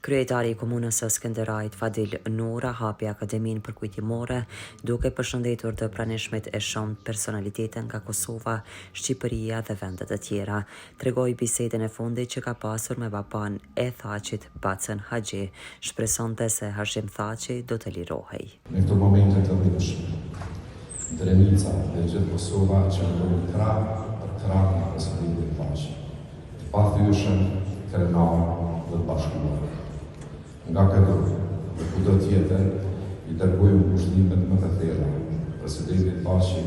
Kryetari i komunës së Skënderajit Fadil Nura hapi akademinë përkujtimore duke përshëndetur të pranishmit e shumë personalitete nga Kosova, Shqipëria dhe vendet e tjera. Tregoi bisedën e fundit që ka pasur me baban e Thaqit Bacën Haxhi, shpresonte se Hashim Thaçi do të lirohej. Në këto momente të rrjedhshme, Drenica dhe gjithë Kosova që ndronë krah për krah në personalitin e Thaqit, të pathyeshëm, krenar dhe bashkëpunuar. Nga këtu, dhe kudo tjetër, i dërgojmë kushtimet më të thella presidentit Thaçi,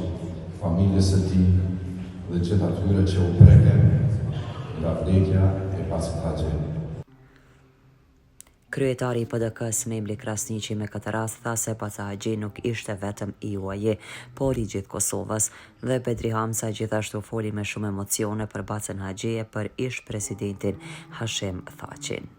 familjes së tij dhe gjithë atyre që u preken nga vdekja e Bacës Haxhi. Kryetari i PDK-s Memli Krasniqi me këtë rast tha se Baca Haxhi nuk ishte vetëm i UAJ, por i gjithë Kosovës, dhe Bedri Hamza gjithashtu foli me shumë emocione për Bacën Haxhi e për ish presidentin Hashim Thaçin.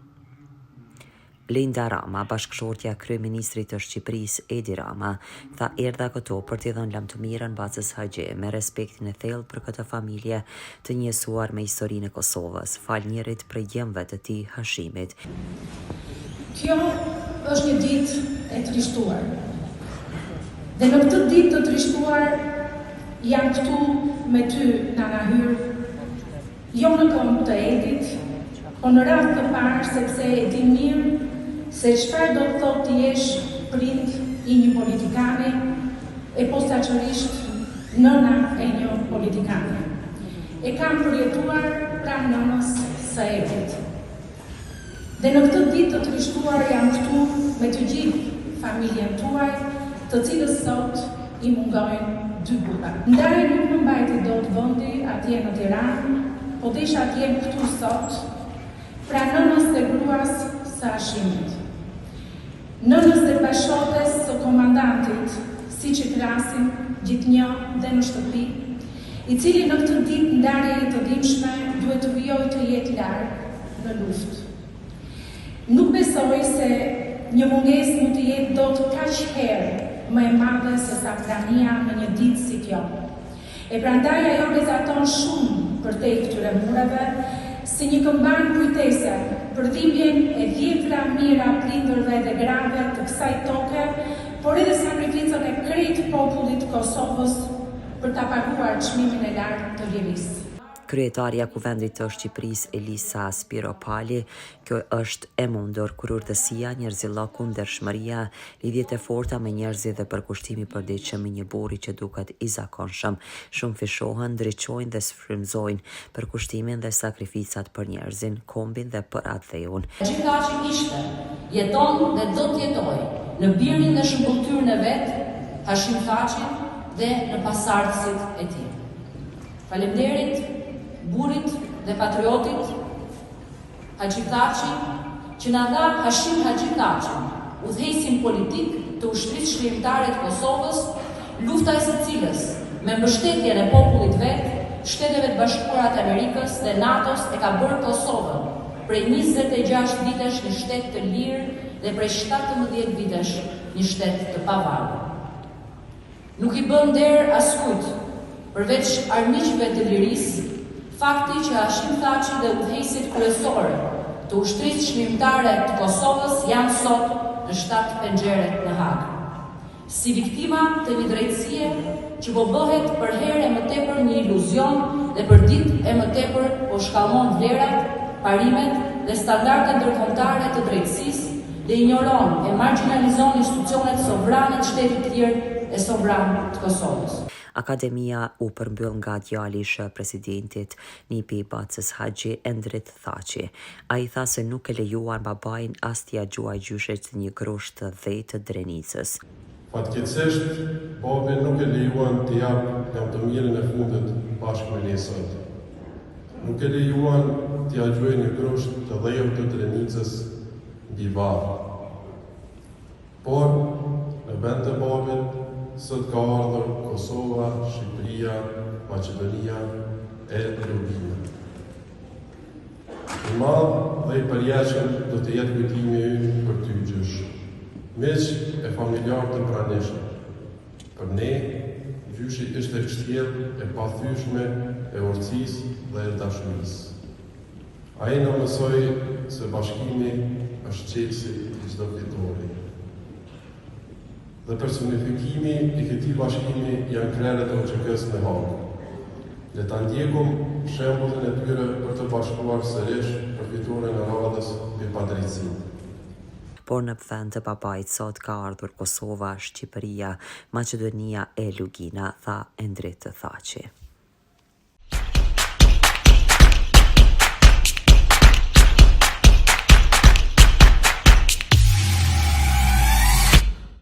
Linda Rama, bashkëshortja kryeministrit të Shqipërisë Edi Rama, tha erdha këtu për t'i dhënë lam të mirën Bacës Haxhi me respektin e thellë për këtë familje të njësuar me historinë e Kosovës, falënderit për jemëve të tij Hashimit. Kjo është një ditë e trishtuar. Dhe në këtë ditë të trishtuar jam këtu me ty, Nana Hyr, jo në këmbë të Edit, po në rast të parë sepse e di mirë se çfarë do të thotë të jesh prind i një politikani e posaçërisht nëna e një politikani. E kam përjetuar pranë nënës së Edit. Dhe në këtë ditë të trishtuar jam këtu me të gjithë familjen tuaj, të cilës sot i mungojnë 2 burra. Ndarja nuk më mbajti dot vendi atje në Tiranë, po desha të jem këtu sot, pra nënës dhe gruas së Hashimit. Nënës dhe bashkëshortes së komandantit, siç i krasin gjithnjë dhe në shtëpi, i cili në këtë ditë ndarje e të dimshme duhet të vijojë të jetë larg në luftë. Nuk besoj se një mungesë mund të jetë dot kaq herë më e madhe se sa prania në një ditë si kjo. E prandaj ajo rezaton shumë për te këtyre mureve, si një këmban kujtese për dhimbjen e 10 mijëra prindërve dhe grave të kësaj toke, por edhe sakrificën e krejt popullit të Kosovës për ta paguar çmimin e lartë të lirisë. Kryetaria Kuvendit të Shqipërisë Elisa Spiropali, kjo është e mundur kur urtësia, njerëzilloku, ndershmëria, lidhjet e forta me njerëzit dhe përkushtimi i përditshëm i një burri që duket i zakonshëm, shumë fishohen, ndriçojnë dhe sfrymëzojnë përkushtimin dhe sakrificat për njerëzin, kombin dhe për atë dheun. Gjithçka që ishte, jeton dhe do të jetojë në birin dhe shëmbulltyrën e vet, Hashim Thaçin dhe në pasardhësit e tij. Faleminderit burit dhe patriotit Haxhi Thaçi që na dha Hashim Haxhi Thaçin, udhëheqësin politik të ushtrisë shkrimtare të Kosovës, lufta e së cilës me mbështetjen e popullit vet, Shteteve të Bashkuara të Amerikës dhe NATO-s e ka bërë Kosovën prej 26 vitesh një shtet të lirë dhe prej 17 vitesh një shtet të pavarur. Nuk i bën nder askujt, përveç armiqve të lirisë, fakti që Hashim Thaçi dhe udhëheqësit kryesorë të ushtrisë shkrimtare të Kosovës janë sot në 7 penxhere në Hag. Si viktima të një drejtësie që po bëhet për herë e më tepër një iluzion dhe për ditë e më tepër po shkallmon vlerat, parimet dhe standardet ndërkombëtare të drejtësisë dhe ignoron e marginalizon institucionet sovrane të shtetit të tjerë e sovran të Kosovës. Akademia u përmbyll nga djali i presidentit nipi i Bacës Haxhi, Endrit Thaçi. Ai tha se nuk e lejuan babain as t'ia gjuaj gjyshet një grusht të dhejtë të Drenicës. Fatkeqësisht, babi nuk e lejuan të jap lam të mirën e fundit bashkë me ne sot. Nuk e lejuan t'ia gjuaj një grusht të dhejtë të Drenicës mbi varr. Por në vend të babit sot ka ardhur Kosova, Shqipëria, Maqedonia e Lubina. I madh dhe i përjashëm do të jetë kujtimi ynë për ty gjysh, miq e familjar të pranishëm. Për ne, gjyshi ishte kështjellë e pathyeshme e urtësisë dhe e dashurisë. Ai na mësoi se bashkimi është qelësi i çdo fitori. Dhe personifikimi i këtij bashkimi janë krerët e OÇK-s në Hagë. Le ta ndjekum shembullin e tyre për të bashkuar sërish përfituaren e radhës mbi padrejtësinë. Por në vend të papait sot ka ardhur Kosova, Shqipëria, Maqedonia e Lugina, tha Endrit Thaçi.